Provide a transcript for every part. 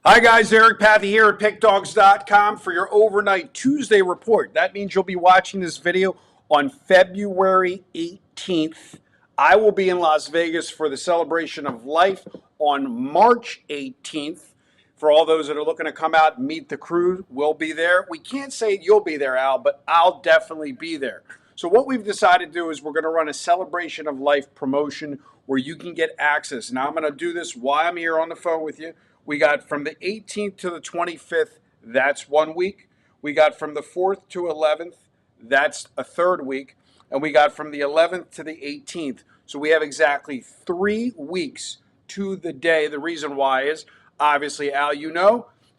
Hi, guys. Eric Pathy here at PickDogs.com for your overnight Tuesday report. That means you'll be watching this video on February 18th. I will be in Las Vegas for the celebration of life on March 18th. For all those that are looking to come out and meet the crew, we'll be there. We can't say you'll be there, Al, but I'll definitely be there. So what we've decided to do is we're going to run a celebration of life promotion where you can get access. Now I'm going to do this while I'm here on the phone with you. We got from the 18th to the 25th, that's 1 week. We got from the 4th to 11th, that's a third week. And we got from the 11th to the 18th. So we have exactly 3 weeks to the day. The reason why is obviously, Al,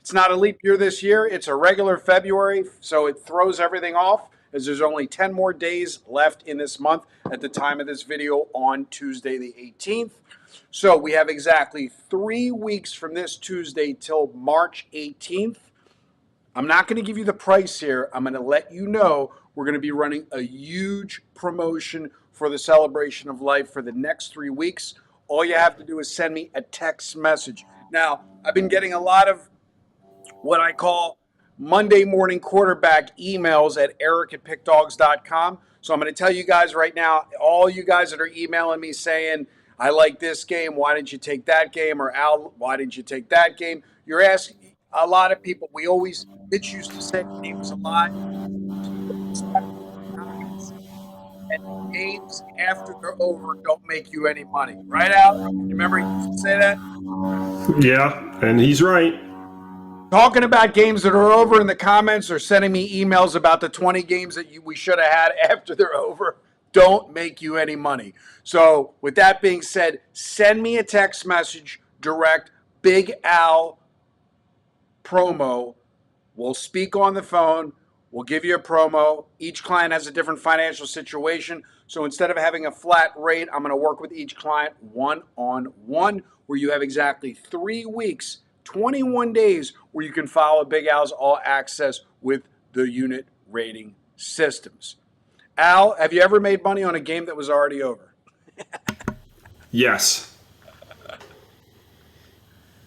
it's not a leap year this year. It's a regular February, so it throws everything off as there's only 10 more days left in this month at the time of this video on Tuesday the 18th. So we have exactly 3 weeks from this Tuesday till March 18th. I'm not going to give you the price here. I'm going to let you know we're going to be running a huge promotion for the celebration of life for the next 3 weeks. All you have to do is send me a text message. Now, I've been getting a lot of what I call Monday morning quarterback emails at eric@pickdogs.com. So I'm going to tell you guys right now, all you guys that are emailing me saying, I like this game, why didn't you take that game? Or Al, why didn't you take that game? You're asking a lot of people. Mitch used to say when he was alive, and games after they're over don't make you any money. Right, Al? You remember he used to say that? Yeah, and he's right. Talking about games that are over in the comments or sending me emails about the 20 games that we should have had after they're over don't make you any money. So, with that being said, send me a text message direct Big Al promo. We'll speak on the phone. We'll give you a promo. Each client has a different financial situation. So instead of having a flat rate, I'm going to work with each client one-on-one, where you have exactly 3 weeks, 21 days, where you can follow Big Al's All Access with the unit rating systems. Al, have you ever made money on a game that was already over? Yes.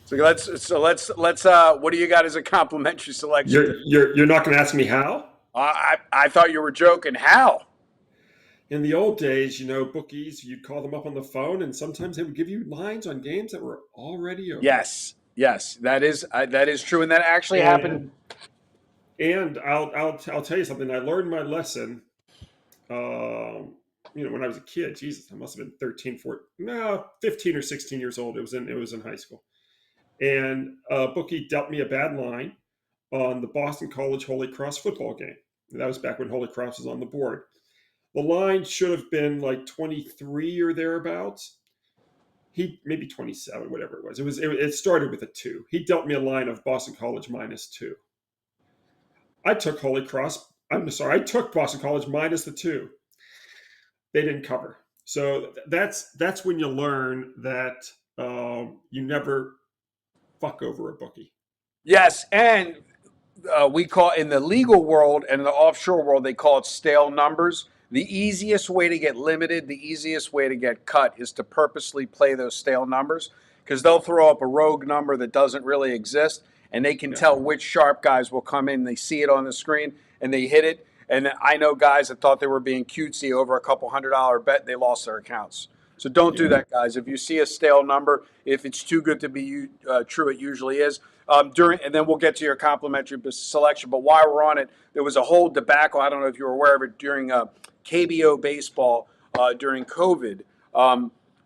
So let's what do you got as a complimentary selection today? You're not going to ask me how? I thought you were joking. How? In the old days, bookies, you'd call them up on the phone, and sometimes they would give you lines on games that were already over. Yes, that is true, and that actually happened. And and I'll tell you something. I learned my lesson. When I was a kid, Jesus, I must have been 13, 14, no, 15 or 16 years old. It was in high school, and a bookie dealt me a bad line on the Boston College Holy Cross football game. That was back when Holy Cross was on the board. The line should have been like 23 or thereabouts. He maybe 27, whatever it was. It started with a 2. He dealt me a line of Boston College -2. I took Holy Cross. I'm sorry. I took Boston College minus the 2. They didn't cover. So that's when you learn that you never fuck over a bookie. Yes, and we call in the legal world and in the offshore world they call it stale numbers. The easiest way to get limited, the easiest way to get cut is to purposely play those stale numbers because they'll throw up a rogue number that doesn't really exist and they can Yeah. tell which sharp guys will come in. They see it on the screen and they hit it. And I know guys that thought they were being cutesy over a couple $100 bet, they lost their accounts. So don't do Yeah. that, guys. If you see a stale number, if it's too good to be true, it usually is. And then we'll get to your complimentary selection. But while we're on it, there was a whole debacle. I don't know if you were aware of it during KBO baseball during COVID.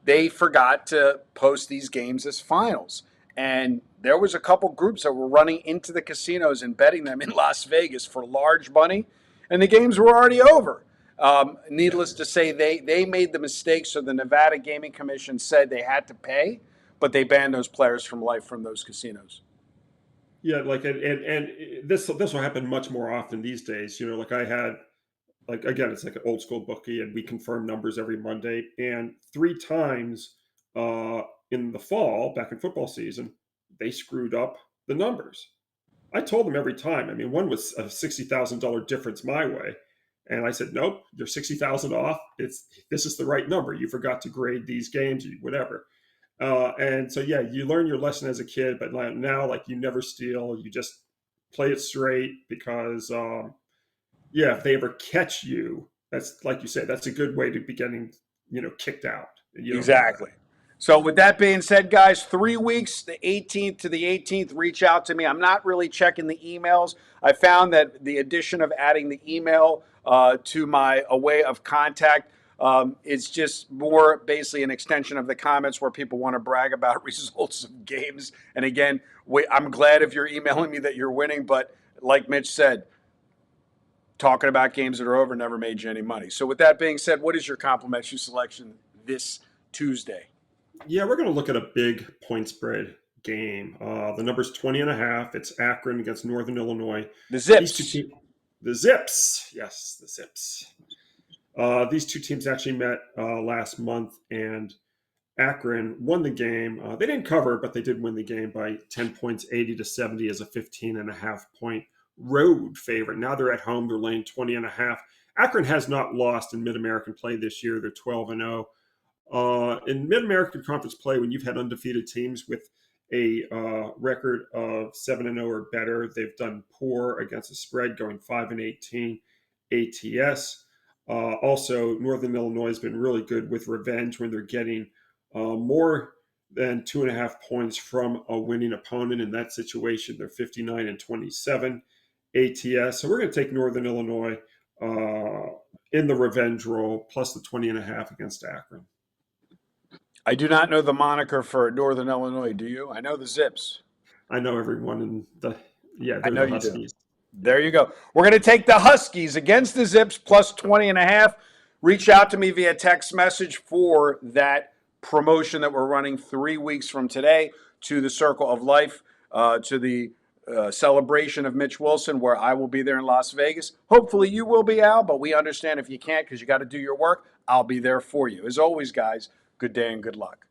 They forgot to post these games as finals, and there was a couple groups that were running into the casinos and betting them in Las Vegas for large money, and the games were already over. Yeah. Needless to say, they made the mistake. So the Nevada Gaming Commission said they had to pay, but they banned those players from life from those casinos. Yeah, like and this will happen much more often these days. Like I had, like, again, it's like an old school bookie, and we confirm numbers every Monday. And 3 times in the fall, back in football season, they screwed up the numbers. I told them every time. I mean, one was a $60,000 difference my way, and I said, nope, they're 60,000 off. This is the right number. You forgot to grade these games, whatever. And so, yeah, you learn your lesson as a kid, but now, like, you never steal. You just play it straight because, yeah, if they ever catch you, that's like you said, that's a good way to be getting, kicked out. And you don't want that. Exactly. So, with that being said, guys, 3 weeks, the 18th to the 18th, reach out to me. I'm not really checking the emails. I found that the addition of adding the email to my a way of contact is just more basically an extension of the comments where people want to brag about results of games. And again, I'm glad if you're emailing me that you're winning, but like Mitch said, talking about games that are over never made you any money. So, with that being said, what is your complimentary selection this Tuesday? Yeah, we're going to look at a big point spread game. The number's 20.5. It's Akron against Northern Illinois. The These two Zips. teams, the Zips. Yes, the Zips. These two teams actually met last month, and Akron won the game. They didn't cover, but they did win the game by 10 points, 80-70 as a 15.5 point road favorite. Now they're at home. They're laying 20.5. Akron has not lost in Mid-American play this year. They're 12-0. In Mid-American Conference play, when you've had undefeated teams with a record of 7-0 or better, they've done poor against the spread, going 5-18 ATS. Also, Northern Illinois has been really good with revenge when they're getting more than 2.5 points from a winning opponent. In that situation, they're 59-27 ATS. So we're going to take Northern Illinois in the revenge role, plus the 20.5 against Akron. I do not know the moniker for Northern Illinois. Do you? I know the Zips. I know everyone in yeah, I they're know the you do. Huskies. There you go. We're going to take the Huskies against the Zips plus 20.5. Reach out to me via text message for that promotion that we're running 3 weeks from today to the Circle of Life, to the celebration of Mitch Wilson, where I will be there in Las Vegas. Hopefully you will be, Al, but we understand if you can't because you got to do your work. I'll be there for you. As always, guys, good day and good luck.